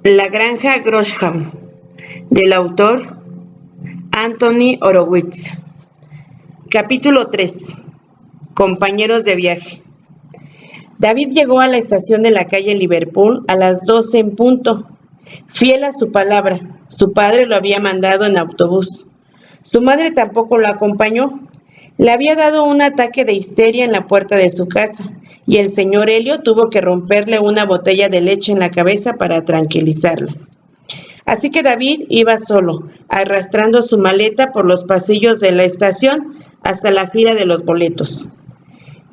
La granja Grosham, del autor Anthony Horowitz. Capítulo 3. Compañeros de viaje. David llegó a la estación de la calle Liverpool a las 12 en punto. Fiel a su palabra, su padre lo había mandado en autobús. Su madre tampoco lo acompañó. Le había dado un ataque de histeria en la puerta de su casa y el señor Helio tuvo que romperle una botella de leche en la cabeza para tranquilizarla. Así que David iba solo, arrastrando su maleta por los pasillos de la estación hasta la fila de los boletos.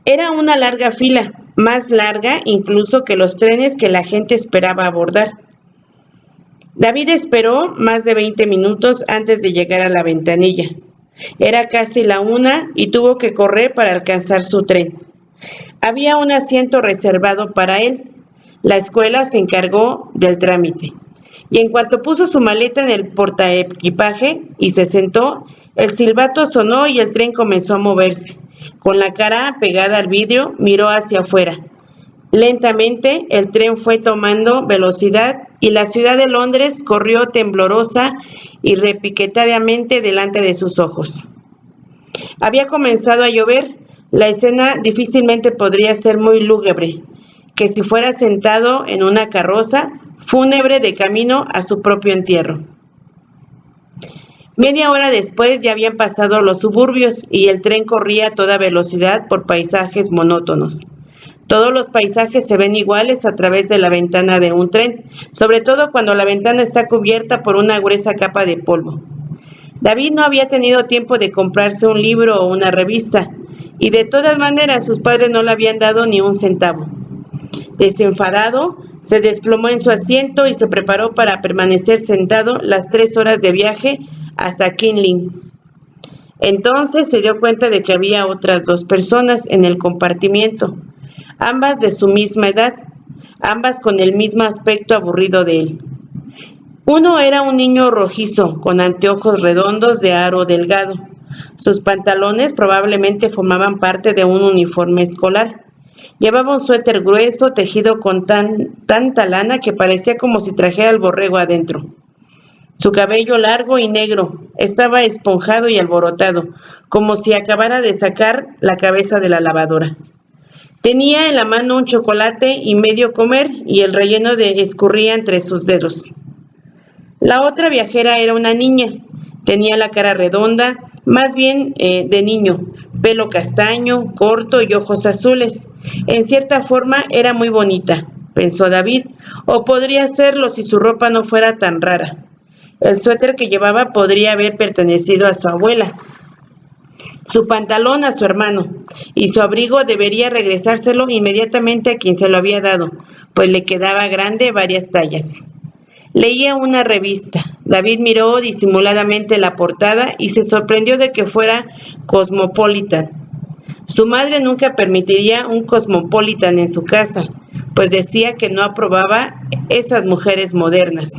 Era una larga fila, más larga incluso que los trenes que la gente esperaba abordar. David esperó más de 20 minutos antes de llegar a la ventanilla. Era casi la 1 y tuvo que correr para alcanzar su tren. Había un asiento reservado para él. La escuela se encargó del trámite. Y en cuanto puso su maleta en el portaequipaje y se sentó, el silbato sonó y el tren comenzó a moverse. Con la cara pegada al vidrio, miró hacia afuera. Lentamente, el tren fue tomando velocidad y la ciudad de Londres corrió temblorosa y repiquetariamente delante de sus ojos. Había comenzado a llover. La escena difícilmente podría ser muy lúgubre, que si fuera sentado en una carroza fúnebre de camino a su propio entierro. Media hora después ya habían pasado los suburbios y el tren corría a toda velocidad por paisajes monótonos. Todos los paisajes se ven iguales a través de la ventana de un tren, sobre todo cuando la ventana está cubierta por una gruesa capa de polvo. David no había tenido tiempo de comprarse un libro o una revista, y de todas maneras sus padres no le habían dado ni un centavo. Desenfadado, se desplomó en su asiento y se preparó para permanecer sentado las 3 horas de viaje hasta Kinling. Entonces se dio cuenta de que había otras 2 personas en el compartimiento, ambas de su misma edad, ambas con el mismo aspecto aburrido de él. Uno era un niño rojizo, con anteojos redondos de aro delgado. Sus pantalones probablemente formaban parte de un uniforme escolar. Llevaba un suéter grueso tejido con tanta lana que parecía como si trajera el borrego adentro. Su cabello largo y negro estaba esponjado y alborotado, como si acabara de sacar la cabeza de la lavadora. Tenía en la mano un chocolate y medio comer y el relleno escurría entre sus dedos. La otra viajera era una niña. Tenía la cara redonda, más bien de niño, pelo castaño, corto y ojos azules. En cierta forma era muy bonita, pensó David, o podría serlo si su ropa no fuera tan rara. El suéter que llevaba podría haber pertenecido a su abuela, su pantalón a su hermano, y su abrigo debería regresárselo inmediatamente a quien se lo había dado, pues le quedaba grande varias tallas. Leía una revista. David miró disimuladamente la portada y se sorprendió de que fuera Cosmopolitan. Su madre nunca permitiría un Cosmopolitan en su casa, pues decía que no aprobaba esas mujeres modernas.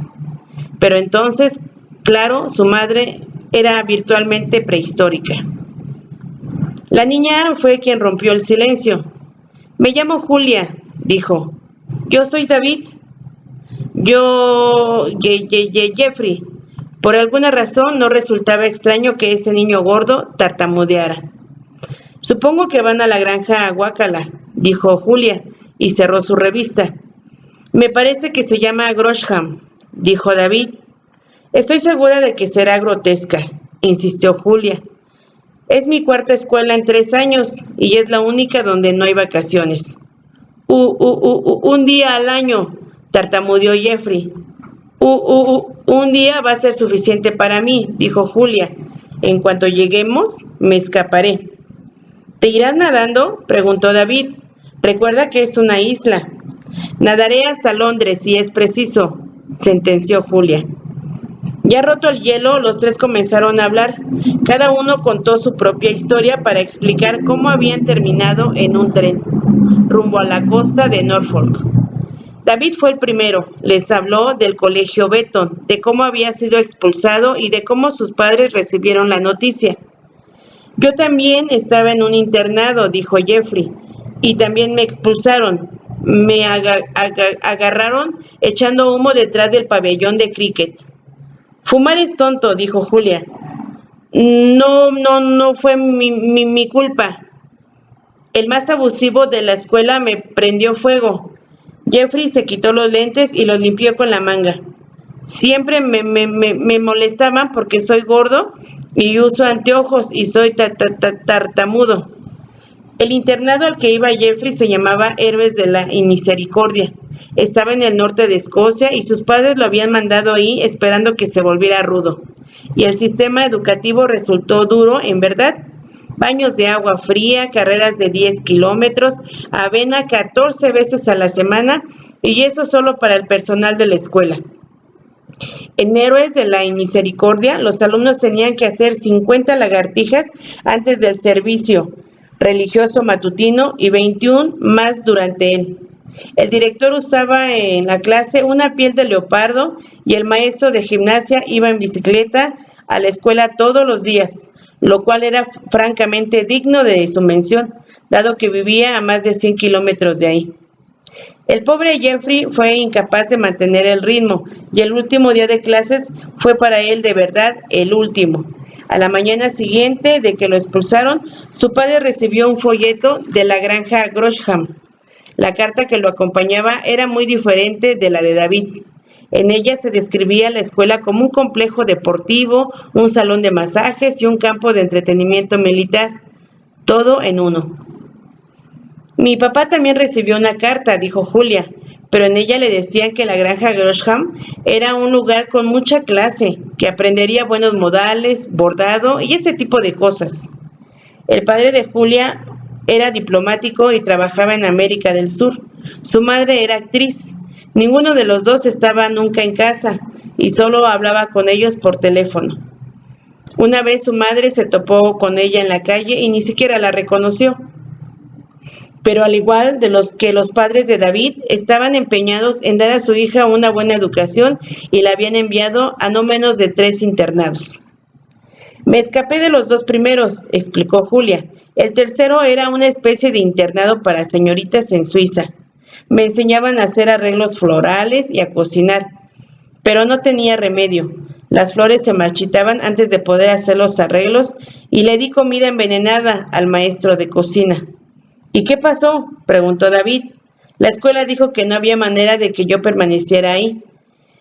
Pero entonces, claro, su madre era virtualmente prehistórica. La niña fue quien rompió el silencio. Me llamo Julia, dijo. Yo soy David. Jeffrey. Por alguna razón no resultaba extraño que ese niño gordo tartamudeara. Supongo que van a la granja Aguacala, dijo Julia, y cerró su revista. Me parece que se llama Grosham, dijo David. Estoy segura de que será grotesca, insistió Julia. Es mi 4ª escuela en 3 años y es la única donde no hay vacaciones. Un día al año, tartamudeó Jeffrey. Un día va a ser suficiente para mí, dijo Julia. En cuanto lleguemos, me escaparé. ¿Te irás nadando?, preguntó David. Recuerda que es una isla. Nadaré hasta Londres si es preciso, sentenció Julia. Ya roto el hielo, los 3 comenzaron a hablar. Cada uno contó su propia historia para explicar cómo habían terminado en un tren, rumbo a la costa de Norfolk. David fue el primero. Les habló del colegio Beton, de cómo había sido expulsado y de cómo sus padres recibieron la noticia. Yo también estaba en un internado, dijo Jeffrey, y también me expulsaron. agarraron echando humo detrás del pabellón de cricket. Fumar es tonto, dijo Julia. No fue mi culpa. El más abusivo de la escuela me prendió fuego. Jeffrey se quitó los lentes y los limpió con la manga. Siempre me molestaban porque soy gordo y uso anteojos y soy tartamudo. El internado al que iba Jeffrey se llamaba Héroes de la Misericordia. Estaba en el norte de Escocia y sus padres lo habían mandado ahí esperando que se volviera rudo. Y el sistema educativo resultó duro, en verdad. Baños de agua fría, carreras de 10 kilómetros, avena 14 veces a la semana, y eso solo para el personal de la escuela. En Héroes de la Misericordia, los alumnos tenían que hacer 50 lagartijas antes del servicio religioso matutino y 21 más durante él. El director usaba en la clase una piel de leopardo y el maestro de gimnasia iba en bicicleta a la escuela todos los días, lo cual era francamente digno de su mención, dado que vivía a más de 100 kilómetros de ahí. El pobre Jeffrey fue incapaz de mantener el ritmo y el último día de clases fue para él de verdad el último. A la mañana siguiente de que lo expulsaron, su padre recibió un folleto de la granja Grosham. La carta que lo acompañaba era muy diferente de la de David. En ella se describía la escuela como un complejo deportivo, un salón de masajes y un campo de entretenimiento militar, todo en uno. Mi papá también recibió una carta, dijo Julia, pero en ella le decían que la granja Grosham era un lugar con mucha clase, que aprendería buenos modales, bordado y ese tipo de cosas. El padre de Julia era diplomático y trabajaba en América del Sur. Su madre era actriz. Ninguno de los dos estaba nunca en casa y solo hablaba con ellos por teléfono. Una vez su madre se topó con ella en la calle y ni siquiera la reconoció. Pero al igual de los padres de David, estaban empeñados en dar a su hija una buena educación y la habían enviado a no menos de 3 internados. Me escapé de los 2 primeros, explicó Julia. El tercero era una especie de internado para señoritas en Suiza. Me enseñaban a hacer arreglos florales y a cocinar, pero no tenía remedio. Las flores se marchitaban antes de poder hacer los arreglos y le di comida envenenada al maestro de cocina. ¿Y qué pasó?, preguntó David. La escuela dijo que no había manera de que yo permaneciera ahí.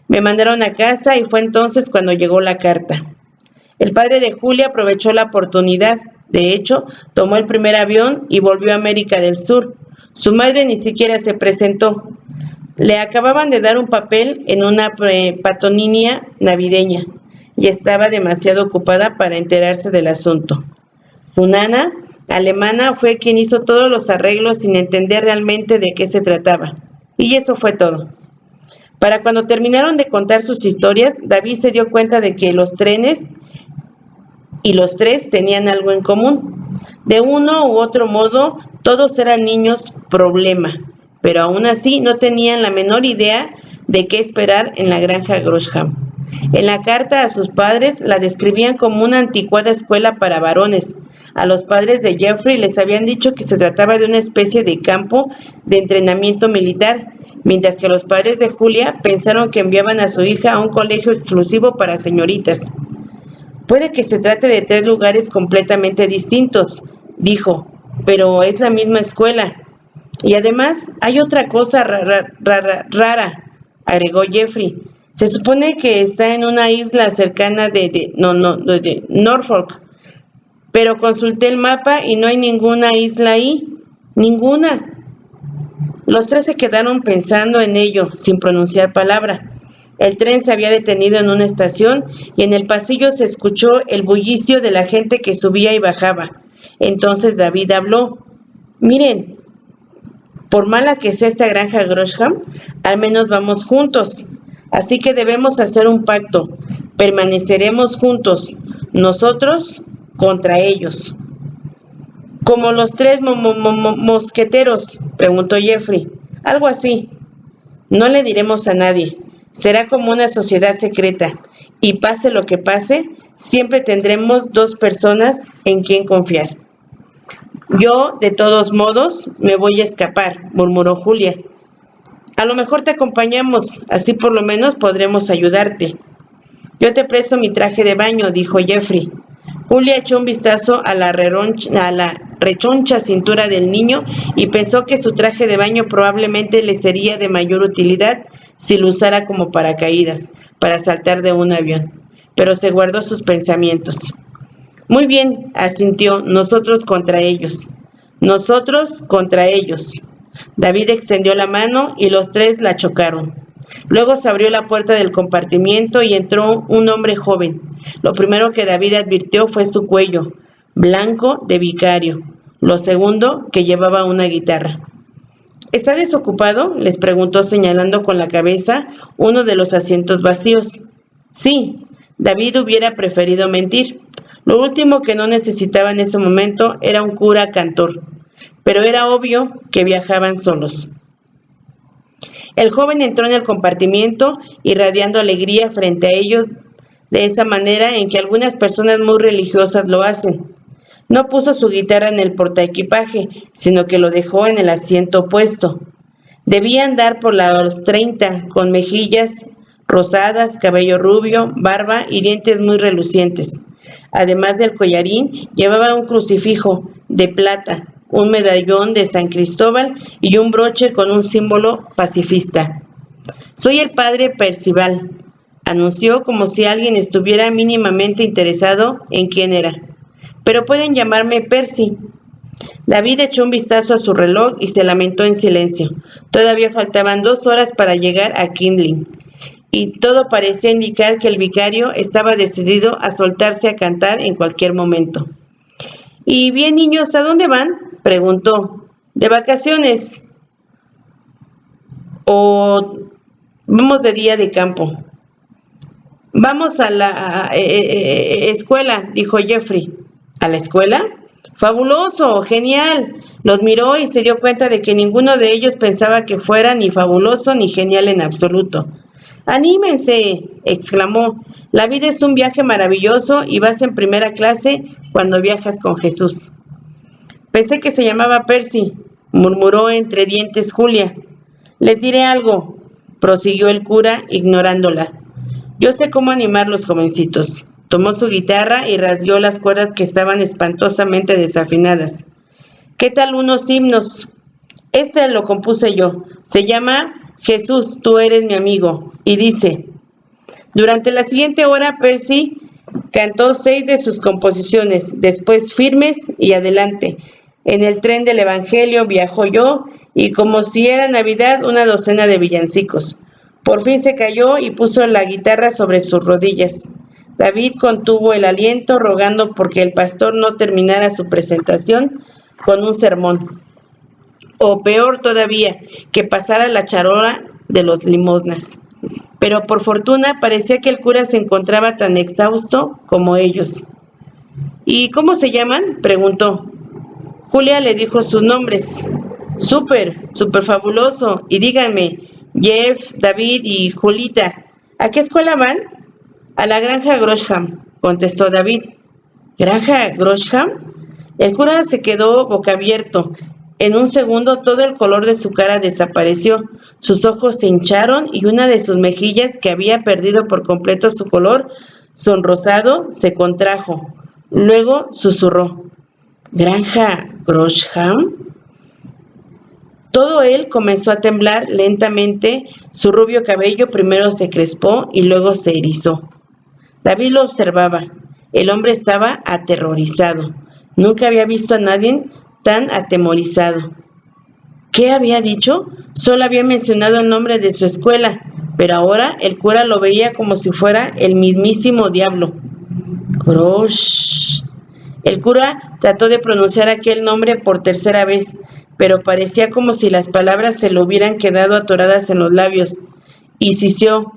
Me mandaron a casa y fue entonces cuando llegó la carta. El padre de Julia aprovechó la oportunidad. De hecho, tomó el primer avión y volvió a América del Sur. Su madre ni siquiera se presentó. Le acababan de dar un papel en una patonía navideña y estaba demasiado ocupada para enterarse del asunto. Su nana, alemana, fue quien hizo todos los arreglos sin entender realmente de qué se trataba. Y eso fue todo. Para cuando terminaron de contar sus historias, David se dio cuenta de que los trenes y los 3 tenían algo en común. De uno u otro modo, todos eran niños problema, pero aún así no tenían la menor idea de qué esperar en la granja Grosham. En la carta a sus padres la describían como una anticuada escuela para varones. A los padres de Jeffrey les habían dicho que se trataba de una especie de campo de entrenamiento militar, mientras que los padres de Julia pensaron que enviaban a su hija a un colegio exclusivo para señoritas. Puede que se trate de 3 lugares completamente distintos, dijo, pero es la misma escuela. Y además hay otra cosa rara, agregó Jeffrey. Se supone que está en una isla cercana de Norfolk, pero consulté el mapa y no hay ninguna isla ahí. Ninguna. Los 3 se quedaron pensando en ello, sin pronunciar palabra. El tren se había detenido en una estación y en el pasillo se escuchó el bullicio de la gente que subía y bajaba. Entonces David habló. Miren, por mala que sea esta granja Grosham, al menos vamos juntos. Así que debemos hacer un pacto. Permaneceremos juntos, nosotros contra ellos. ¿Como los 3 mosqueteros?, preguntó Jeffrey. Algo así. No le diremos a nadie. Será como una sociedad secreta, y pase lo que pase, siempre tendremos 2 personas en quien confiar. Yo, de todos modos, me voy a escapar, murmuró Julia. A lo mejor te acompañamos, así por lo menos podremos ayudarte. Yo te presto mi traje de baño, dijo Jeffrey. Julia echó un vistazo a la rechoncha cintura del niño y pensó que su traje de baño probablemente le sería de mayor utilidad si lo usara como paracaídas para saltar de un avión, pero se guardó sus pensamientos. Muy bien, asintió, nosotros contra ellos. Nosotros contra ellos. David extendió la mano y los tres la chocaron. Luego se abrió la puerta del compartimiento y entró un hombre joven. Lo primero que David advirtió fue su cuello, blanco de vicario. Lo segundo, que llevaba una guitarra. ¿Está desocupado?, les preguntó señalando con la cabeza uno de los asientos vacíos. Sí, David hubiera preferido mentir. Lo último que no necesitaba en ese momento era un cura cantor, pero era obvio que viajaban solos. El joven entró en el compartimiento irradiando alegría frente a ellos de esa manera en que algunas personas muy religiosas lo hacen. No puso su guitarra en el portaequipaje, sino que lo dejó en el asiento opuesto. Debía andar por los 30, con mejillas rosadas, cabello rubio, barba y dientes muy relucientes. Además del collarín, llevaba un crucifijo de plata, un medallón de San Cristóbal y un broche con un símbolo pacifista. Soy el padre Percival, anunció como si alguien estuviera mínimamente interesado en quién era. Pero pueden llamarme Percy. David echó un vistazo a su reloj y se lamentó en silencio. Todavía faltaban 2 horas para llegar a Kindling, y todo parecía indicar que el vicario estaba decidido a soltarse a cantar en cualquier momento. «Y bien, niños, ¿a dónde van?», preguntó. «¿De vacaciones o vamos de día de campo?» «Vamos a la escuela», dijo Jeffrey. «¿A la escuela? ¡Fabuloso! ¡Genial!». Los miró y se dio cuenta de que ninguno de ellos pensaba que fuera ni fabuloso ni genial en absoluto. «¡Anímense!», exclamó. «La vida es un viaje maravilloso y vas en primera clase cuando viajas con Jesús». «Pensé que se llamaba Percy», murmuró entre dientes Julia. «Les diré algo», prosiguió el cura, ignorándola. «Yo sé cómo animar los jovencitos». Tomó su guitarra y rasgó las cuerdas que estaban espantosamente desafinadas. «¿Qué tal unos himnos? Este lo compuse yo. Se llama Jesús, tú eres mi amigo, y dice». Durante la siguiente hora, Percy cantó 6 de sus composiciones, después Firmes y Adelante. En el tren del Evangelio viajó yo, y como si era Navidad, una docena de villancicos. Por fin se calló y puso la guitarra sobre sus rodillas. David contuvo el aliento, rogando porque el pastor no terminara su presentación con un sermón, o peor todavía, que pasara la charola de los limosnas. Pero por fortuna parecía que el cura se encontraba tan exhausto como ellos. «¿Y cómo se llaman?», preguntó. Julia le dijo sus nombres. Súper fabuloso. Y díganme, Jeff, David y Julita, ¿a qué escuela van?» «A la granja Grosham», contestó David. «¿Granja Grosham?». El cura se quedó boquiabierto. En un segundo todo el color de su cara desapareció, sus ojos se hincharon y una de sus mejillas, que había perdido por completo su color sonrosado, se contrajo. Luego susurró: «¿Granja Grosham?». Todo él comenzó a temblar lentamente, su rubio cabello primero se crespó y luego se erizó. David lo observaba. El hombre estaba aterrorizado. Nunca había visto a nadie tan atemorizado. ¿Qué había dicho? Solo había mencionado el nombre de su escuela, pero ahora el cura lo veía como si fuera el mismísimo diablo. Grosh. El cura trató de pronunciar aquel nombre por tercera vez, pero parecía como si las palabras se le hubieran quedado atoradas en los labios, y siseó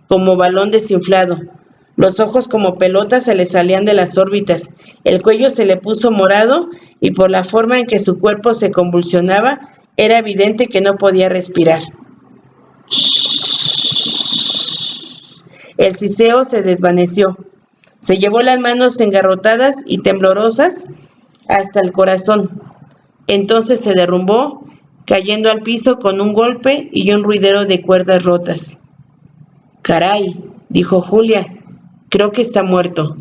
como balón desinflado. Los ojos como pelotas se le salían de las órbitas, el cuello se le puso morado y por la forma en que su cuerpo se convulsionaba, era evidente que no podía respirar. El siseo se desvaneció. Se llevó las manos engarrotadas y temblorosas hasta el corazón. Entonces se derrumbó, cayendo al piso con un golpe y un ruidero de cuerdas rotas. «Caray», dijo Julia, «creo que está muerto».